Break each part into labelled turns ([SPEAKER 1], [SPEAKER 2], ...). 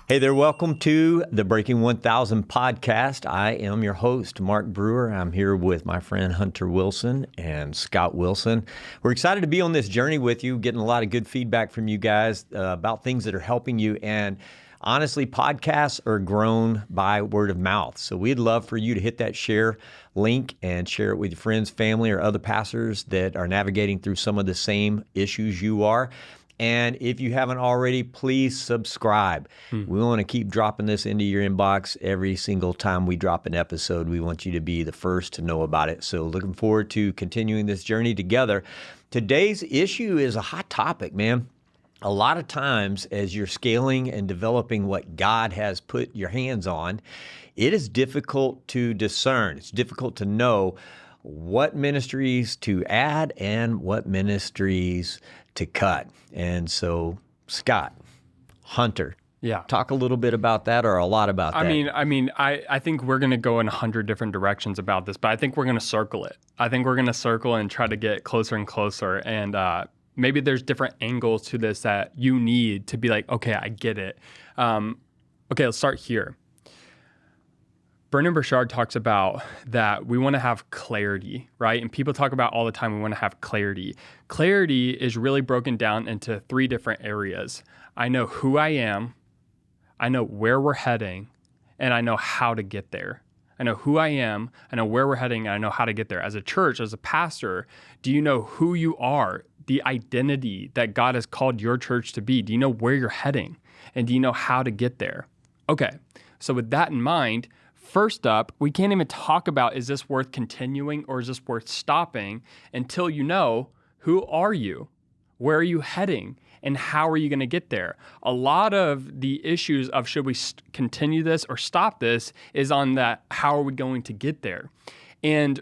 [SPEAKER 1] Hey there, welcome to the Breaking 1000 podcast. I am your host, Mark Brewer. I'm here with my friend Hunter Wilson and Scott Wilson. We're excited to be on this journey with you, getting a lot of good feedback from you guys about things that are helping you. And honestly, podcasts are grown by word of mouth. So we'd love for you to hit that share link and share it with your friends, family, or other pastors that are navigating through some of the same issues you are. And if you haven't already, please subscribe. We want to keep dropping this into your inbox every single time we drop an episode. We want you to be the first to know about it. So looking forward to continuing this journey together. Today's issue is a hot topic, man. A lot of times as you're scaling and developing what God has put your hands on, it is difficult to discern. It's difficult to know what ministries to add and what ministries to cut. And so, Scott, Hunter, talk a little bit about that or a lot about that.
[SPEAKER 2] I think we're going to go in 100 different directions about this, but I think we're going to circle it. I think we're going to circle and try to get closer and closer. And maybe there's different angles to this that you need to be like, okay, I get it. Okay, let's start here. Brendan Burchard talks about that we want to have clarity, right? And people talk about all the time, we want to have clarity. Clarity is really broken down into three different areas. I know who I am, I know where we're heading, and I know how to get there. I know who I am, I know where we're heading, and I know how to get there. As a church, as a pastor, do you know who you are, the identity that God has called your church to be? Do you know where you're heading? And do you know how to get there? Okay, so with that in mind, first up, we can't even talk about is this worth continuing or is this worth stopping until you know who are you, where are you heading, and how are you going to get there? A lot of the issues of should we continue this or stop this is on that how are we going to get there? And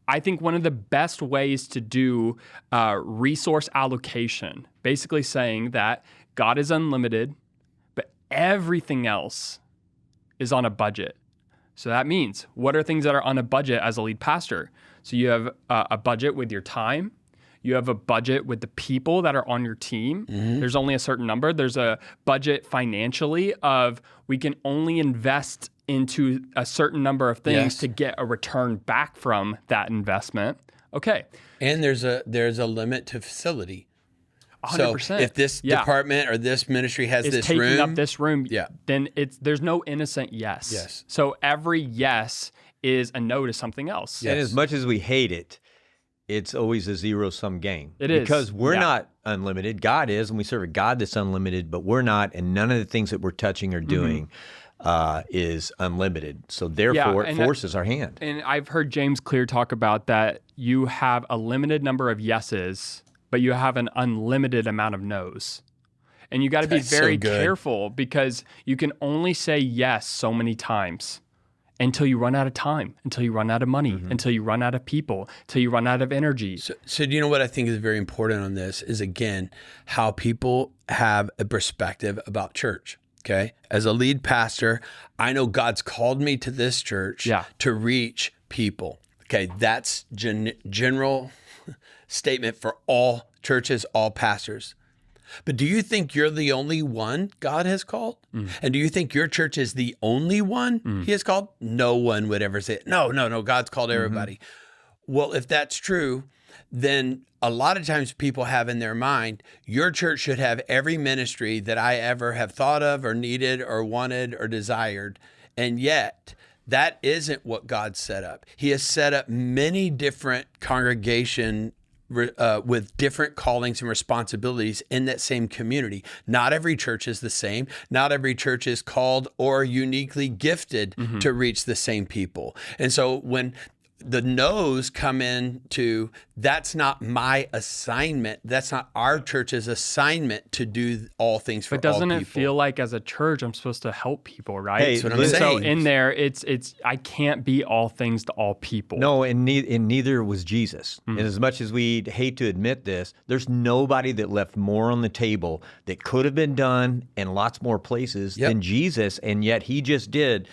[SPEAKER 2] I think one of the best ways to do resource allocation, basically saying that God is unlimited, but everything else is on a budget. So that means, what are things that are on a budget as a lead pastor? So you have a budget with your time. You have a budget with the people that are on your team. Mm-hmm. There's only a certain number. There's a budget financially of we can only invest into a certain number of things to get a return back from that investment. Okay.
[SPEAKER 3] And there's a limit to facility.
[SPEAKER 2] 100%.
[SPEAKER 3] So if this department or this ministry has
[SPEAKER 2] is
[SPEAKER 3] this
[SPEAKER 2] taking
[SPEAKER 3] room,
[SPEAKER 2] up this room, then there's no innocent yes.
[SPEAKER 3] Yes.
[SPEAKER 2] So every yes is a no to something else.
[SPEAKER 1] And as much as we hate it, it's always a zero-sum game.
[SPEAKER 2] It is.
[SPEAKER 1] Because we're not unlimited. God is, and we serve a God that's unlimited, but we're not, and none of the things that we're touching or doing is unlimited. So therefore, it forces our hand.
[SPEAKER 2] And I've heard James Clear talk about that you have a limited number of yeses, but you have an unlimited amount of no's. And you got to be very careful because you can only say yes so many times until you run out of time, until you run out of money, until you run out of people, until you run out of energy.
[SPEAKER 3] So do you know what I think is very important on this is, again, how people have a perspective about church, okay? As a lead pastor, I know God's called me to this church to reach people. Okay, that's general statement for all churches, all pastors. But do you think you're the only one God has called? And do you think your church is the only one he has called? No one would ever say, no, God's called everybody. Well, if that's true, then a lot of times people have in their mind, your church should have every ministry that I ever have thought of or needed or wanted or desired. And yet, that isn't what God set up. He has set up many different congregation with different callings and responsibilities in that same community. Not every church is the same. Not every church is called or uniquely gifted to reach the same people. And so when the no's come into, that's not my assignment. That's not our church's assignment to do all things for all people.
[SPEAKER 2] But doesn't it feel like as a church, I'm supposed to help people, right?
[SPEAKER 1] Hey,
[SPEAKER 3] that's what I'm saying.
[SPEAKER 2] So in there, it's I can't be all things to all people.
[SPEAKER 1] No, and neither was Jesus. And as much as we hate to admit this, there's nobody that left more on the table that could have been done in lots more places than Jesus, and yet he just did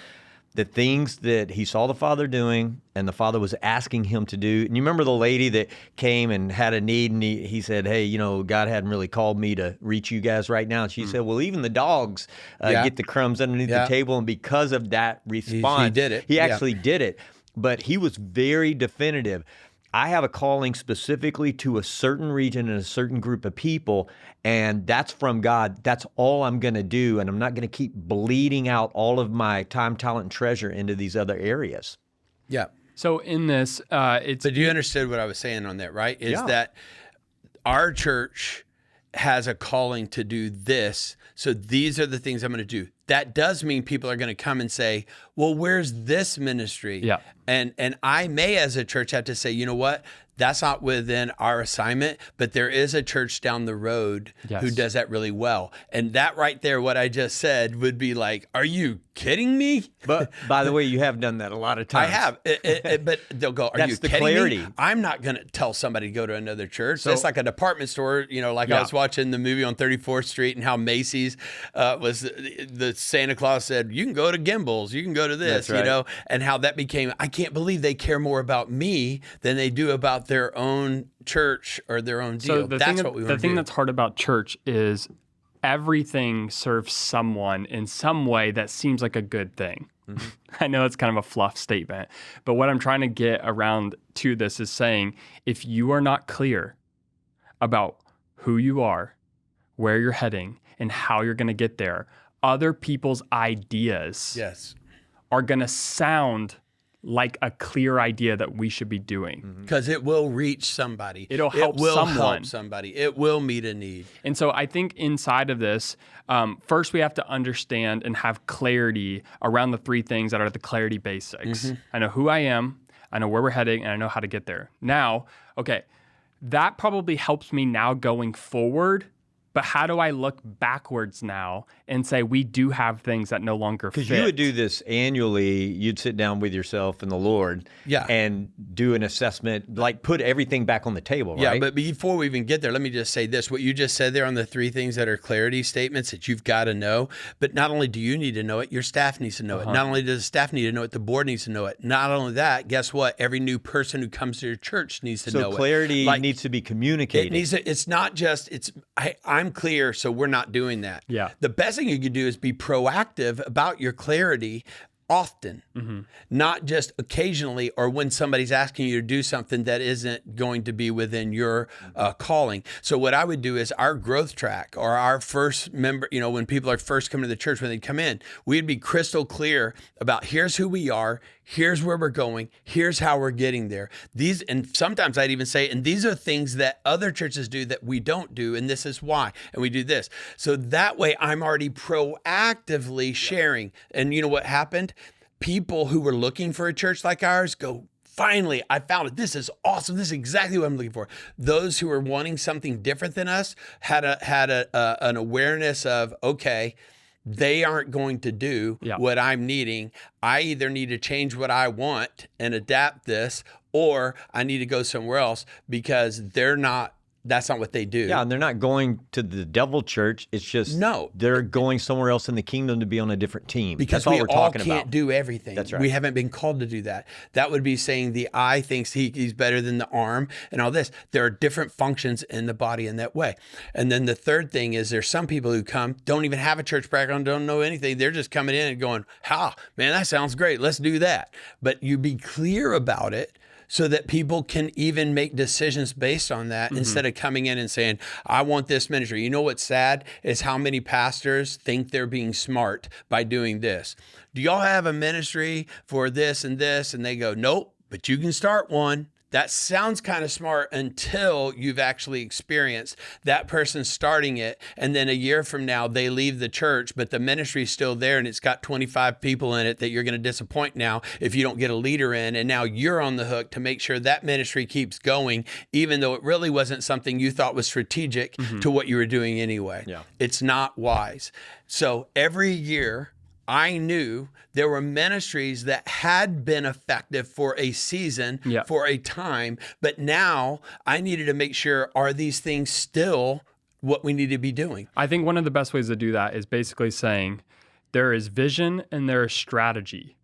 [SPEAKER 1] the things that he saw the Father doing and the Father was asking him to do. And you remember the lady that came and had a need, and he said, hey, you know, God hadn't really called me to reach you guys right now. And she said, well, even the dogs get the crumbs underneath the table. And because of that response,
[SPEAKER 3] he did it.
[SPEAKER 1] He actually did it. But he was very definitive. I have a calling specifically to a certain region and a certain group of people, and that's from God. That's all I'm going to do, and I'm not going to keep bleeding out all of my time, talent, and treasure into these other areas.
[SPEAKER 3] Yeah.
[SPEAKER 2] So in this, it's...
[SPEAKER 3] But you understood what I was saying on that, right? Is that our church has a calling to do this, so these are the things I'm going to do. That does mean people are going to come and say, well, where's this ministry?
[SPEAKER 2] Yeah.
[SPEAKER 3] And I may, as a church, have to say, you know what? That's not within our assignment, but there is a church down the road who does that really well. And that right there, what I just said, would be like, are you kidding me?
[SPEAKER 1] But by the way, you have done that a lot of times.
[SPEAKER 3] I have. But they'll go, are you kidding
[SPEAKER 1] clarity.
[SPEAKER 3] me? I'm not going to tell somebody to go to another church. That's like a department store, you know, like I was watching the movie on 34th Street and how Macy's was the Santa Claus said, you can go to Gimbel's, you can go to this, you know, and how that became, I can't believe they care more about me than they do about their own church or their own deal.
[SPEAKER 2] So
[SPEAKER 3] that's what we want to do.
[SPEAKER 2] The thing that's hard about church is everything serves someone in some way that seems like a good thing. Mm-hmm. I know it's kind of a fluff statement, but what I'm trying to get around to this is saying, if you are not clear about who you are, where you're heading, and how you're going to get there, other people's ideas are going to sound like a clear idea that we should be doing.
[SPEAKER 3] Because it will reach somebody.
[SPEAKER 2] It'll help someone.
[SPEAKER 3] It will meet a need.
[SPEAKER 2] And so I think inside of this, first we have to understand and have clarity around the three things that are the clarity basics. Mm-hmm. I know who I am, I know where we're heading, and I know how to get there. Now, okay, that probably helps me now going forward. But how do I look backwards now and say we do have things that no longer fit?
[SPEAKER 1] Because you would do this annually. You'd sit down with yourself and the Lord and do an assessment, like put everything back on the table, right?
[SPEAKER 3] Yeah, but before we even get there, let me just say this. What you just said there on the three things that are clarity statements that you've got to know, but not only do you need to know it, your staff needs to know it. Not only does the staff need to know it, the board needs to know it. Not only that, guess what? Every new person who comes to your church needs to know it.
[SPEAKER 1] So clarity needs to be communicated.
[SPEAKER 3] It's not just, I'm clear, so we're not doing that.
[SPEAKER 2] Yeah.
[SPEAKER 3] The best thing you could do is be proactive about your clarity often, not just occasionally or when somebody's asking you to do something that isn't going to be within your calling. So what I would do is our growth track or our first member, you know, when people are first coming to the church, when they come in, we'd be crystal clear about here's who we are, here's where we're going, here's how we're getting there. These, and sometimes I'd even say, and these are things that other churches do that we don't do, and this is why, and we do this. So that way I'm already proactively sharing. And you know what happened? People who were looking for a church like ours go, finally, I found it. This is awesome. This is exactly what I'm looking for. Those who were wanting something different than us had an awareness of, okay, they aren't going to do what I'm needing. I either need to change what I want and adapt this, or I need to go somewhere else because that's not what they do.
[SPEAKER 1] Yeah, and they're not going to the devil church. It's just they're going somewhere else in the kingdom to be on a different team.
[SPEAKER 3] Because
[SPEAKER 1] that's all
[SPEAKER 3] we
[SPEAKER 1] we're
[SPEAKER 3] all
[SPEAKER 1] talking
[SPEAKER 3] can't
[SPEAKER 1] about.
[SPEAKER 3] do everything.
[SPEAKER 1] That's right.
[SPEAKER 3] We haven't been called to do that. That would be saying the eye thinks he's better than the arm and all this. There are different functions in the body in that way. And then the third thing is there's some people who come, don't even have a church background, don't know anything. They're just coming in and going, man, that sounds great. Let's do that. But you be clear about it, so that people can even make decisions based on that instead of coming in and saying, I want this ministry. You know what's sad is how many pastors think they're being smart by doing this. Do y'all have a ministry for this and this? And they go, nope, but you can start one. That sounds kind of smart until you've actually experienced that person starting it. And then a year from now, they leave the church, but the ministry's still there and it's got 25 people in it that you're going to disappoint now if you don't get a leader in. And now you're on the hook to make sure that ministry keeps going, even though it really wasn't something you thought was strategic to what you were doing anyway. Yeah. It's not wise. So every year, I knew there were ministries that had been effective for a season, for a time, but now I needed to make sure, are these things still what we need to be doing?
[SPEAKER 2] I think one of the best ways to do that is basically saying there is vision and there is strategy,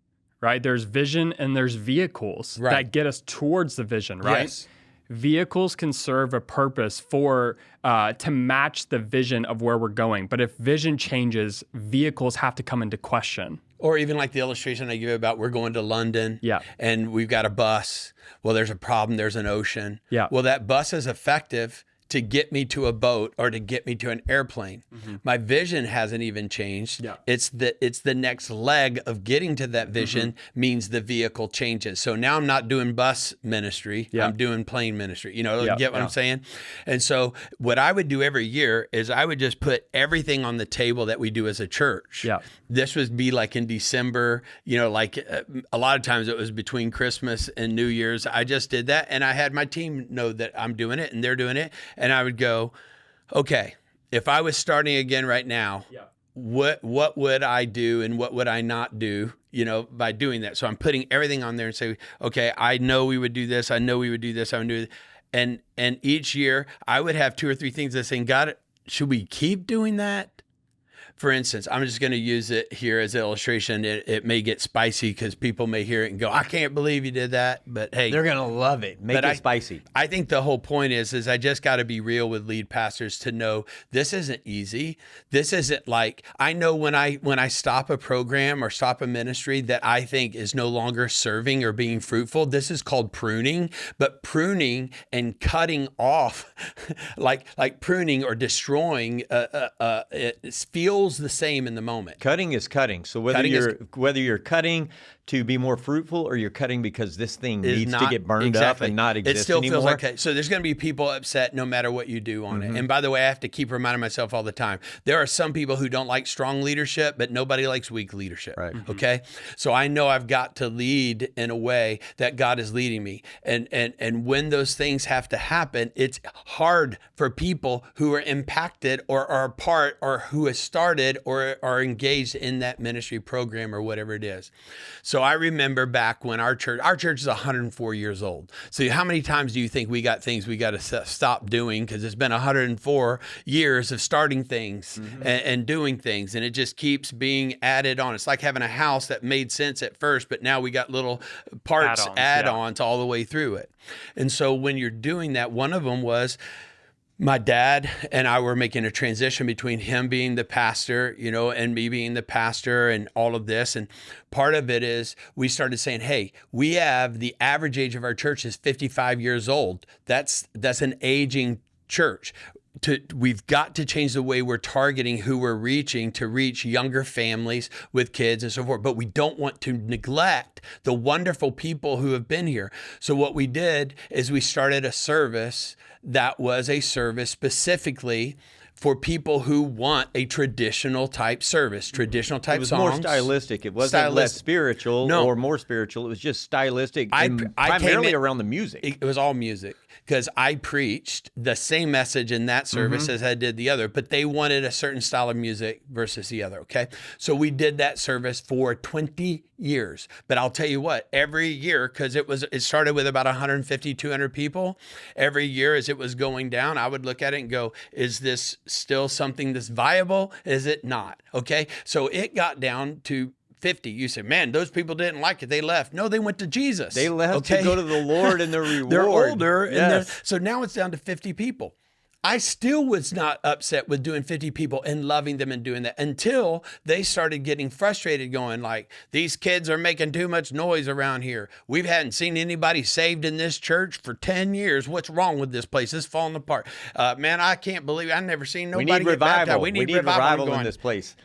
[SPEAKER 2] right? There's vision and there's vehicles that get us towards the vision, right?
[SPEAKER 3] Yes.
[SPEAKER 2] Vehicles can serve a purpose for to match the vision of where we're going. But if vision changes, vehicles have to come into question.
[SPEAKER 3] Or even like the illustration I give about we're going to London
[SPEAKER 2] Yeah.
[SPEAKER 3] and we've got a bus. Well, there's a problem. There's an ocean.
[SPEAKER 2] Yeah.
[SPEAKER 3] Well, that bus is effective to get me to a boat or to get me to an airplane. My vision hasn't even changed.
[SPEAKER 2] Yeah.
[SPEAKER 3] It's the next leg of getting to that vision means the vehicle changes. So now I'm not doing bus ministry.
[SPEAKER 2] Yeah.
[SPEAKER 3] I'm doing plane ministry. You know,
[SPEAKER 2] Yeah.
[SPEAKER 3] get what
[SPEAKER 2] Yeah.
[SPEAKER 3] I'm saying? And so what I would do every year is I would just put everything on the table that we do as a church.
[SPEAKER 2] Yeah.
[SPEAKER 3] This would be like in December, you know, like a lot of times it was between Christmas and New Year's. I just did that. And I had my team know that I'm doing it and they're doing it. And I would go, okay, if I was starting again right now, what would I do and what would I not do, you know, by doing that? So I'm putting everything on there and say, okay, I know we would do this. I know we would do this. I would do this. And each year I would have 2 or 3 things that saying, God, should we keep doing that? For instance, I'm just going to use it here as an illustration. It may get spicy because people may hear it and go, I can't believe you did that. But hey,
[SPEAKER 1] They're going to love it. Make it spicy.
[SPEAKER 3] I think the whole point is I just got to be real with lead pastors to know this isn't easy. This isn't like, I know when I stop a program or stop a ministry that I think is no longer serving or being fruitful, this is called pruning. But pruning and cutting off, like pruning or destroying, it feels the same in the moment.
[SPEAKER 1] Cutting is cutting. So whether you're cutting to be more fruitful or you're cutting because this thing needs to get burned up and not exist
[SPEAKER 3] anymore. It still
[SPEAKER 1] anymore.
[SPEAKER 3] feels like, so there's going to be people upset no matter what you do on it. And by the way, I have to keep reminding myself all the time, there are some people who don't like strong leadership, but nobody likes weak leadership.
[SPEAKER 1] Right.
[SPEAKER 3] Okay. So I know I've got to lead in a way that God is leading me. And when those things have to happen, it's hard for people who are impacted or are a part or who has started or are engaged in that ministry program or whatever it is. So I remember back when our church is 104 years old. So how many times do you think we got things we got to stop doing because it's been 104 years of starting things and doing things, and it just keeps being added on. It's like having a house that made sense at first, but now we got little parts, add-ons all the way through it. And so when you're doing that, one of them was my dad and I were making a transition between him being the pastor, you know, and me being the pastor and all of this. And part of it is we started saying, hey, we have the average age of our church is 55 years old. That's an aging church. We've got to change the way we're targeting who we're reaching to reach younger families with kids and so forth. But we don't want to neglect the wonderful people who have been here. So what we did is we started a service that was a service specifically for people who want a traditional type service, traditional type songs.
[SPEAKER 1] It was more stylistic. It wasn't less spiritual or more spiritual. It was just stylistic and primarily around the music.
[SPEAKER 3] It was all music because I preached the same message in that service as I did the other, but they wanted a certain style of music versus the other, okay? So we did that service for 20 years. But I'll tell you what, every year, because it started with about 150, 200 people, every year as it was going down, I would look at it and go, is this still something that's viable? Is it not? Okay. So it got down to 50. You say, man, those people didn't like it. They left. No, they went to Jesus.
[SPEAKER 1] They left to go to the Lord and the reward.
[SPEAKER 3] They're older. And so now it's down to 50 people. I still was not upset with doing 50 people and loving them and doing that until they started getting frustrated going like, these kids are making too much noise around here. We hadn't seen anybody saved in this church for 10 years. What's wrong with this place? It's falling apart. Man, I can't believe I've never seen nobody get baptized.
[SPEAKER 1] We need revival in this place.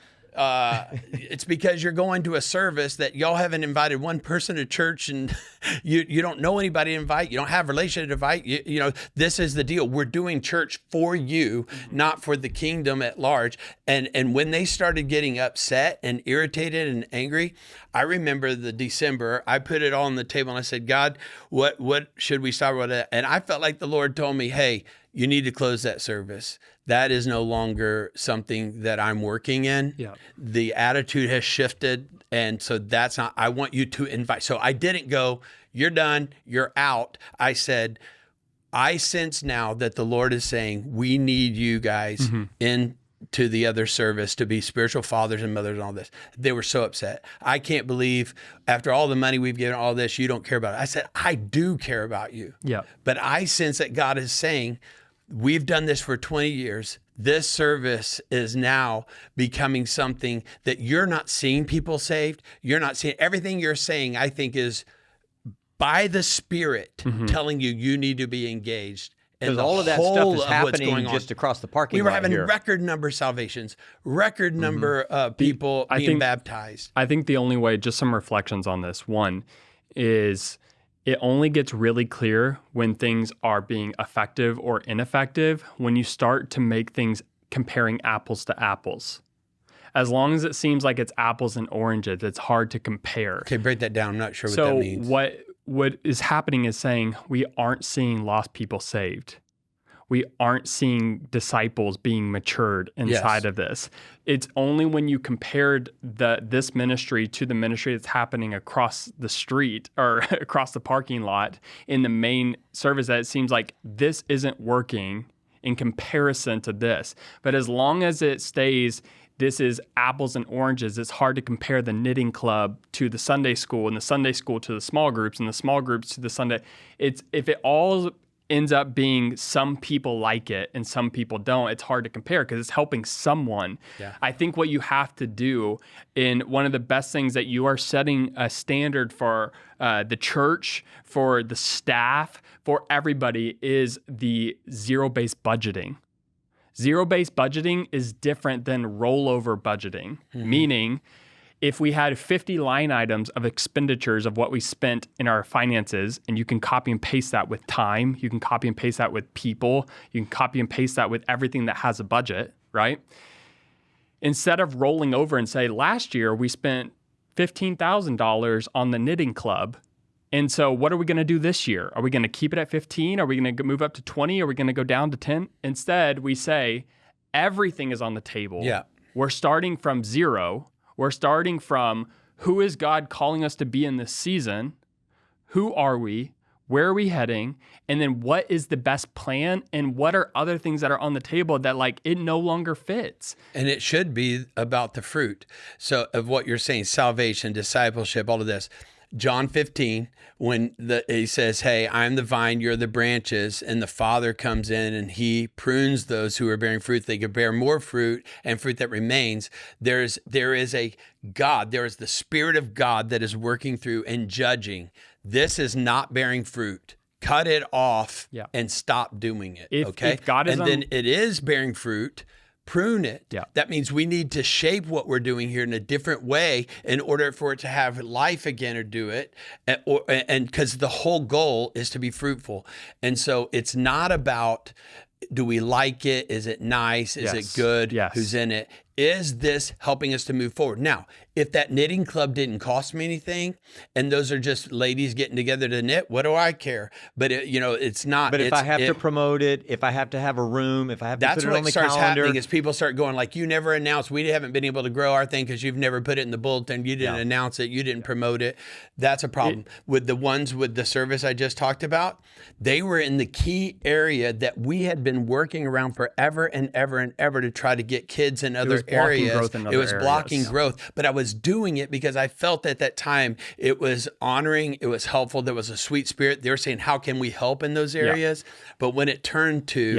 [SPEAKER 3] It's because you're going to a service that y'all haven't invited one person to church and you don't know anybody to invite. You don't have a relationship to invite. You know, this is the deal. We're doing church for you, not for the kingdom at large. And when they started getting upset and irritated and angry, I remember the December, I put it all on the table and I said, God, what should we start with? And I felt like the Lord told me, hey, you need to close that service. That is no longer something that I'm working in. Yeah. The attitude has shifted. And so that's not, I want you to invite. So I didn't go, you're done, you're out. I said, I sense now that the Lord is saying, we need you guys in to the other service to be spiritual fathers and mothers and all this. They were so upset. I can't believe after all the money we've given, all this, you don't care about it. I said, I do care about you.
[SPEAKER 2] Yeah.
[SPEAKER 3] But I sense that God is saying, we've done this for 20 years. This service is now becoming something that you're not seeing people saved. You're not seeing everything you're saying, I think, is by the Spirit telling you need to be engaged.
[SPEAKER 1] Because all of that stuff is happening just across the parking lot.
[SPEAKER 3] We were having record number of salvations, record number of people being baptized.
[SPEAKER 2] I think the only way, just some reflections on this. One is it only gets really clear when things are being effective or ineffective when you start to make things comparing apples to apples. As long as it seems like it's apples and oranges, it's hard to compare.
[SPEAKER 3] Okay, break that down. I'm not sure what that means.
[SPEAKER 2] So what is happening is saying we aren't seeing lost people saved. We aren't seeing disciples being matured inside of this. It's only when you compared this ministry to the ministry that's happening across the street or across the parking lot in the main service that it seems like this isn't working in comparison to this. But as long as it stays, this is apples and oranges, it's hard to compare the knitting club to the Sunday school and the Sunday school to the small groups and the small groups to the Sunday. If it all ends up being some people like it and some people don't, it's hard to compare because it's helping someone. Yeah. I think what you have to do, in one of the best things that you are setting a standard for the church, for the staff, for everybody, is the zero-based budgeting. Zero-based budgeting is different than rollover budgeting, meaning if we had 50 line items of expenditures of what we spent in our finances, and you can copy and paste that with time, you can copy and paste that with people, you can copy and paste that with everything that has a budget, right? Instead of rolling over and say, last year we spent $15,000 on the knitting club, and so what are we going to do this year? Are we going to keep it at 15? Are we going to move up to 20? Are we going to go down to 10? Instead, we say everything is on the table.
[SPEAKER 3] Yeah.
[SPEAKER 2] We're starting from zero. We're starting from who is God calling us to be in this season? Who are we? Where are we heading? And then what is the best plan? And what are other things that are on the table that like it no longer fits?
[SPEAKER 3] And it should be about the fruit. So of what you're saying, salvation, discipleship, all of this. John 15, when he says, hey, I'm the vine, you're the branches, and the Father comes in and he prunes those who are bearing fruit. They can bear more fruit and fruit that remains. There is a God, there is the Spirit of God that is working through and judging. This is not bearing fruit. Cut it off and stop doing it. If God is then it is bearing fruit. Prune it. Yeah. That means we need to shape what we're doing here in a different way in order for it to have life again or do it. And because the whole goal is to be fruitful. And so it's not about, do we like it? Is it nice? Is it good?
[SPEAKER 2] Yes.
[SPEAKER 3] Who's in it? Is this helping us to move forward? Now, if that knitting club didn't cost me anything, and those are just ladies getting together to knit, what do I care? But it's not.
[SPEAKER 1] But if I have to promote it, if I have to have a room, if I have to put it on the calendar,
[SPEAKER 3] that's what starts happening. Is people start going like, you never announced. We haven't been able to grow our thing because you've never put it in the bulletin. You didn't announce it. You didn't promote it. That's a problem. With the ones with the service I just talked about, they were in the key area that we had been working around forever and ever and ever to try to get kids in other areas. It was blocking growth, but I was doing it because I felt at that time it was honoring, it was helpful, there was a sweet spirit. They were saying, how can we help in those areas? But when it turned to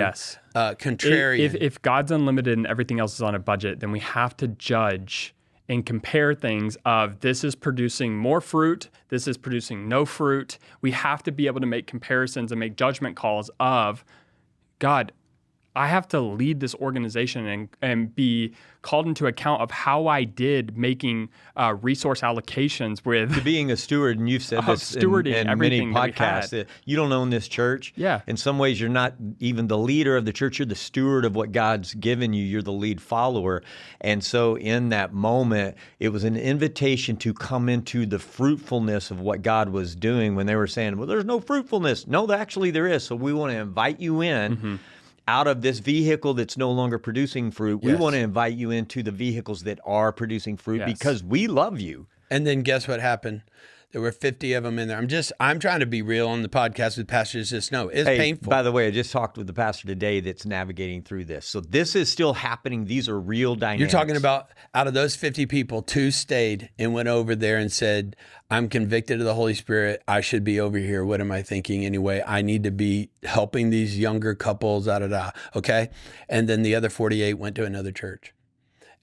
[SPEAKER 3] contrarian.
[SPEAKER 2] If God's unlimited and everything else is on a budget, then we have to judge and compare things of this is producing more fruit, this is producing no fruit. We have to be able to make comparisons and make judgment calls of, God, I have to lead this organization and be called into account of how I did making resource allocations with
[SPEAKER 1] to being a steward. And you've said this in many podcasts that you don't own this church.
[SPEAKER 2] Yeah.
[SPEAKER 1] In some ways, you're not even the leader of the church. You're the steward of what God's given you. You're the lead follower. And so in that moment, it was an invitation to come into the fruitfulness of what God was doing when they were saying, well, there's no fruitfulness. No, actually there is. So we want to invite you in. Out of this vehicle that's no longer producing fruit, we want to invite you into the vehicles that are producing fruit because we love you.
[SPEAKER 3] And then guess what happened? There were 50 of them in there. I'm trying to be real on the podcast with pastors. Just know it's painful.
[SPEAKER 1] By the way, I just talked with the pastor today that's navigating through this. So this is still happening. These are real dynamics.
[SPEAKER 3] You're talking about out of those 50 people, 2 stayed and went over there and said, I'm convicted of the Holy Spirit. I should be over here. What am I thinking anyway? I need to be helping these younger couples, okay? And then the other 48 went to another church.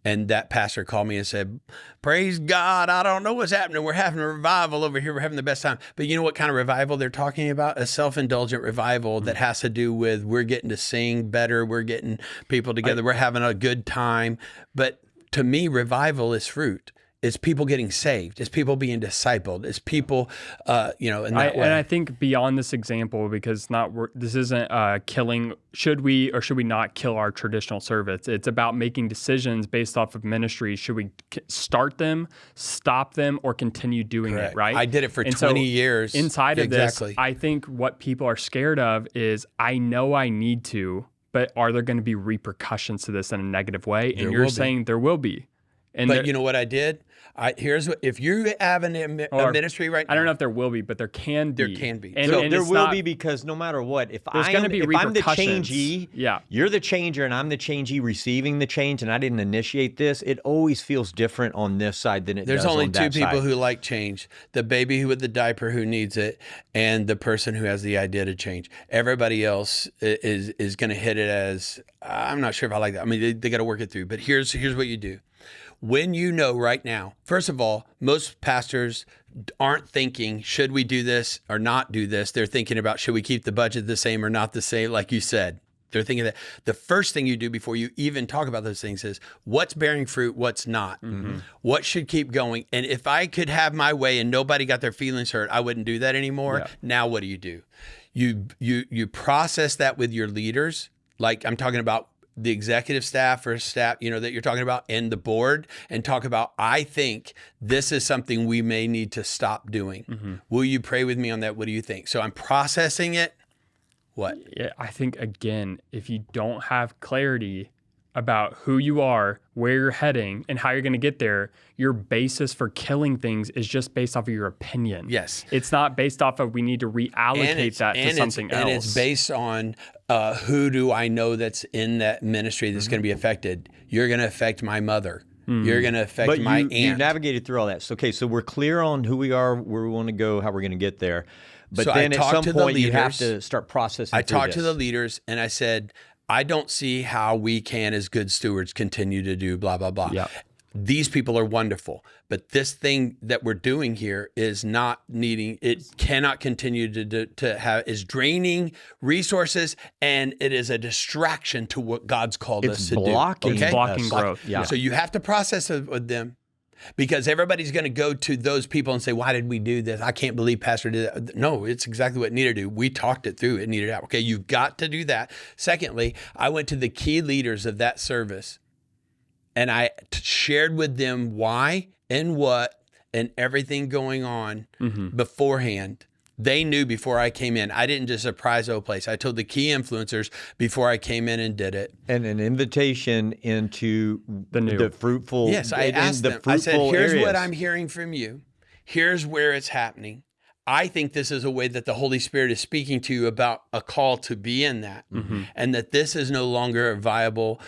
[SPEAKER 3] And that pastor called me and said, praise God, I don't know what's happening. We're having a revival over here. We're having the best time. But you know what kind of revival they're talking about? A self-indulgent revival that has to do with we're getting to sing better. We're getting people together. We're having a good time. But to me, revival is fruit. It's people getting saved. It's people being discipled. It's people, in that way.
[SPEAKER 2] And I think beyond this example, because this isn't killing, should we or should we not kill our traditional service? It's about making decisions based off of ministries. Should we start them, stop them, or continue doing
[SPEAKER 3] Correct.
[SPEAKER 2] it, right?
[SPEAKER 3] I did it for 20 years.
[SPEAKER 2] Inside of this, I think what people are scared of is, I know I need to, but are there going to be repercussions to this in a negative way? And you're saying there will be.
[SPEAKER 3] But you know what I did? If you have a ministry right now.
[SPEAKER 2] I don't know if there will be, but there can be.
[SPEAKER 3] There can be.
[SPEAKER 1] And there will be, because no matter what, if I'm the changee, you're the changer and I'm the changee receiving the change, and I didn't initiate this, it always feels different on this side than it does on that side.
[SPEAKER 3] There's only 2 people who like change: the baby with the diaper who needs it, and the person who has the idea to change. Everybody else is going to hit it as, I'm not sure if I like that. I mean, they got to work it through. But here's what you do. When you know right now, first of all, most pastors aren't thinking, should we do this or not do this? They're thinking about, should we keep the budget the same or not the same, like you said. They're thinking that the first thing you do before you even talk about those things is what's bearing fruit, what's not, what should keep going. And if I could have my way and nobody got their feelings hurt, I wouldn't do that anymore. Yeah. Now, what do? You process that with your leaders. Like I'm talking about the executive staff or staff, that you're talking about, and the board, and talk about, I think this is something we may need to stop doing. Mm-hmm. Will you pray with me on that? What do you think? So I'm processing it. What?
[SPEAKER 2] Yeah, I think, again, if you don't have clarity about who you are, where you're heading, and how you're going to get there, your basis for killing things is just based off of your opinion.
[SPEAKER 3] Yes.
[SPEAKER 2] It's not based off of we need to reallocate that to something else.
[SPEAKER 3] And it's based on who do I know that's in that ministry that's going to be affected. You're going to affect my mother. You're going to affect my aunt.
[SPEAKER 1] You navigated through all that. So, okay, so we're clear on who we are, where we want to go, how we're going to get there. But so then at some point you have to start processing.
[SPEAKER 3] I talked to the leaders and I said, I don't see how we can, as good stewards, continue to do blah, blah, blah.
[SPEAKER 2] Yep.
[SPEAKER 3] These people are wonderful, but this thing that we're doing here is not needing, it cannot continue to have, is draining resources, and it is a distraction to what God's called us to do.
[SPEAKER 2] It's blocking growth.
[SPEAKER 3] Yeah. So you have to process it with them. Because everybody's going to go to those people and say, why did we do this? I can't believe Pastor did that. No, it's exactly what it needed to do. We talked it through. It needed out. Okay, you've got to do that. Secondly, I went to the key leaders of that service and I shared with them why and what and everything going on beforehand. They knew before I came in. I didn't just surprise the place. I told the key influencers before I came in and did it.
[SPEAKER 1] And an invitation into the fruitful.
[SPEAKER 3] Yes, I asked them. I said, here's what I'm hearing from you. Here's where it's happening. I think this is a way that the Holy Spirit is speaking to you about a call to be in that, and that this is no longer a viable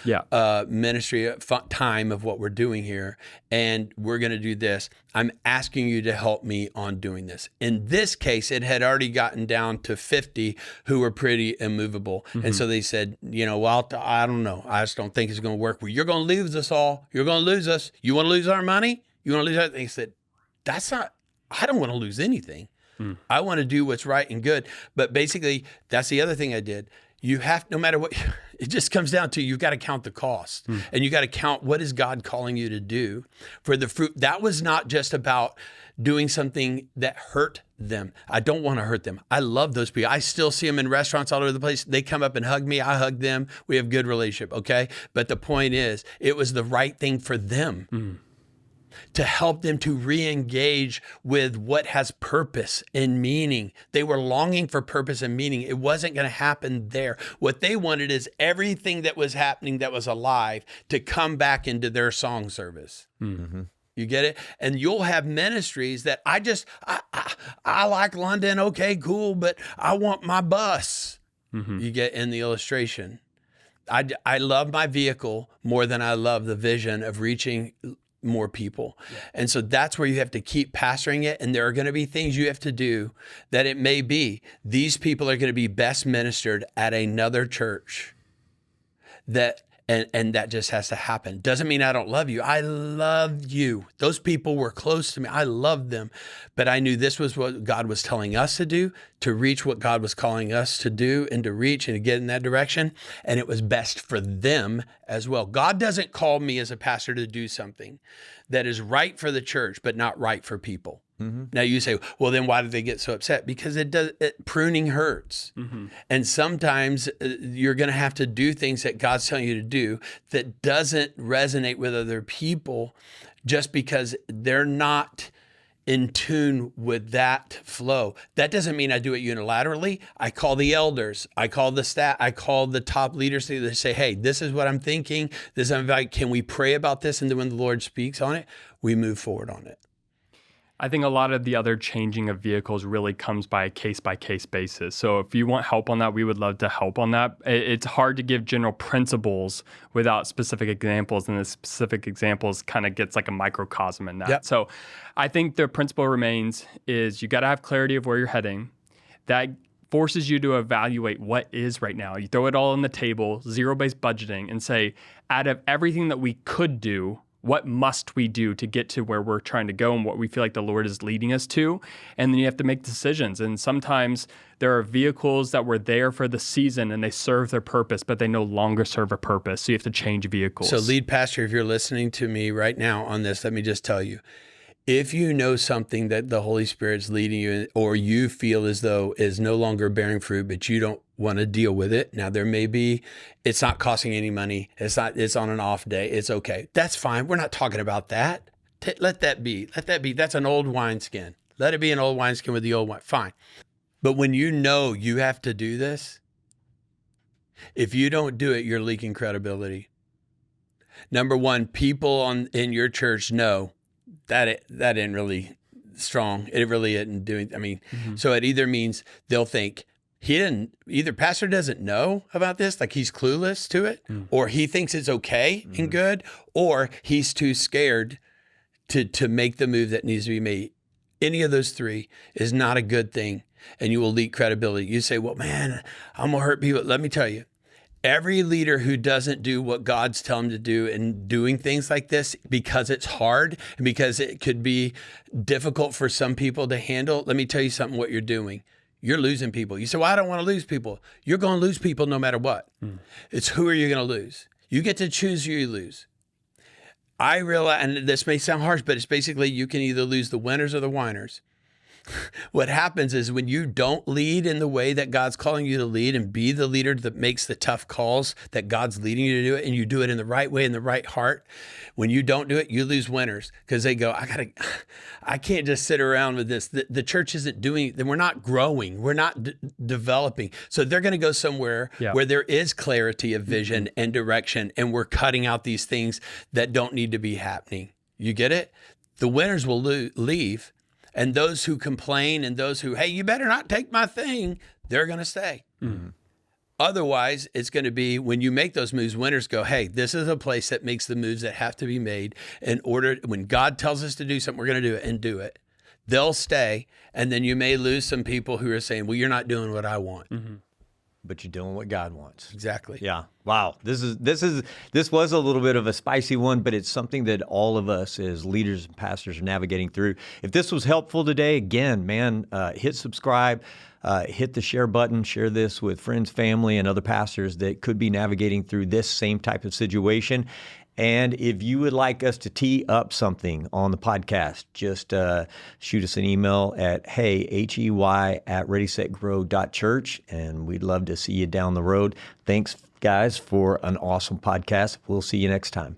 [SPEAKER 3] ministry time of what we're doing here, and we're going to do this. I'm asking you to help me on doing this. In this case, it had already gotten down to 50 who were pretty immovable, and so they said, well, I don't know. I just don't think it's going to work. Well, you're going to lose us all. You're going to lose us. You want to lose our money? You want to lose our? They said, that's not. I don't want to lose anything. I want to do what's right and good. But basically, that's the other thing I did. You have, no matter what, it just comes down to, you've got to count the cost. And you got to count, what is God calling you to do for the fruit? That was not just about doing something that hurt them. I don't want to hurt them. I love those people. I still see them in restaurants all over the place. They come up and hug me. I hug them. We have a good relationship, okay? But the point is, it was the right thing for them. To help them to re-engage with what has purpose and meaning. They were longing for purpose and meaning. It wasn't going to happen there. What they wanted is everything that was happening that was alive to come back into their song service. You get it? And you'll have ministries that I like London. Okay, cool. But I want my bus. You get in the illustration. I love my vehicle more than I love the vision of reaching more people. And so that's where you have to keep pastoring it. And there are going to be things you have to do that it may be these people are going to be best ministered at another church and that just has to happen. Doesn't mean I don't love you. I love you. Those people were close to me. I loved them. But I knew this was what God was telling us to do, to reach what God was calling us to do and to reach and to get in that direction. And it was best for them as well. God doesn't call me as a pastor to do something that is right for the church, but not right for people. Now you say, well, then why do they get so upset? Because pruning hurts. And sometimes you're going to have to do things that God's telling you to do that doesn't resonate with other people just because they're not in tune with that flow. That doesn't mean I do it unilaterally. I call the elders, I call the staff, I call the top leaders to say, hey, this is what I'm thinking. Can we pray about this? And then when the Lord speaks on it, we move forward on it.
[SPEAKER 2] I think a lot of the other changing of vehicles really comes by a case-by-case basis. So if you want help on that, we would love to help on that. It's hard to give general principles without specific examples, and the specific examples kind of gets like a microcosm in that. So I think the principle remains is you got to have clarity of where you're heading. That forces you to evaluate what is right now. You throw it all on the table, zero-based budgeting, and say, out of everything that we could do, what must we do to get to where we're trying to go and what we feel like the Lord is leading us to? And then you have to make decisions. And sometimes there are vehicles that were there for the season and they serve their purpose, but they no longer serve a purpose. So you have to change vehicles.
[SPEAKER 3] So lead pastor, if you're listening to me right now on this, let me just tell you, if you know something that the Holy Spirit's leading you in, or you feel as though is no longer bearing fruit, but you don't want to deal with it. Now there may be, it's not costing any money. It's on an off day. It's okay. That's fine. We're not talking about that. Let that be. That's an old wineskin. Let it be an old wineskin with the old wine. Fine. But when you know you have to do this, if you don't do it, you're leaking credibility. Number one, people in your church know that isn't really strong. It really isn't doing, so it either means they'll think either pastor doesn't know about this, like he's clueless to it, or he thinks it's okay and good, or he's too scared to make the move that needs to be made. Any of those three is not a good thing, and you will leak credibility. You say, well, man, I'm gonna hurt people. Let me tell you, every leader who doesn't do what God's telling them to do and doing things like this because it's hard and because it could be difficult for some people to handle, let me tell you something, what you're doing. You're losing people. You say, well, I don't want to lose people. You're going to lose people no matter what. It's who are you going to lose? You get to choose who you lose. I realize, and this may sound harsh, but it's basically you can either lose the winners or the whiners. What happens is when you don't lead in the way that God's calling you to lead and be the leader that makes the tough calls that God's leading you to do it, and you do it in the right way, in the right heart, when you don't do it, you lose winners because they go, I can't just sit around with this. The church isn't doing, we're not growing. We're not developing. So they're going to go somewhere where there is clarity of vision and direction, and we're cutting out these things that don't need to be happening. You get it? The winners will leave. And those who complain and those who, hey, you better not take my thing, they're going to stay. Otherwise, it's going to be when you make those moves, winners go, hey, this is a place that makes the moves that have to be made in order. When God tells us to do something, we're going to do it and do it. They'll stay. And then you may lose some people who are saying, well, you're not doing what I want.
[SPEAKER 1] But you're doing what God wants.
[SPEAKER 3] Exactly.
[SPEAKER 1] Yeah. Wow. This was a little bit of a spicy one, but it's something that all of us as leaders and pastors are navigating through. If this was helpful today, again, man, hit subscribe, hit the share button, share this with friends, family, and other pastors that could be navigating through this same type of situation. And if you would like us to tee up something on the podcast, just shoot us an email at hey@readysetgrow.church, and we'd love to see you down the road. Thanks, guys, for an awesome podcast. We'll see you next time.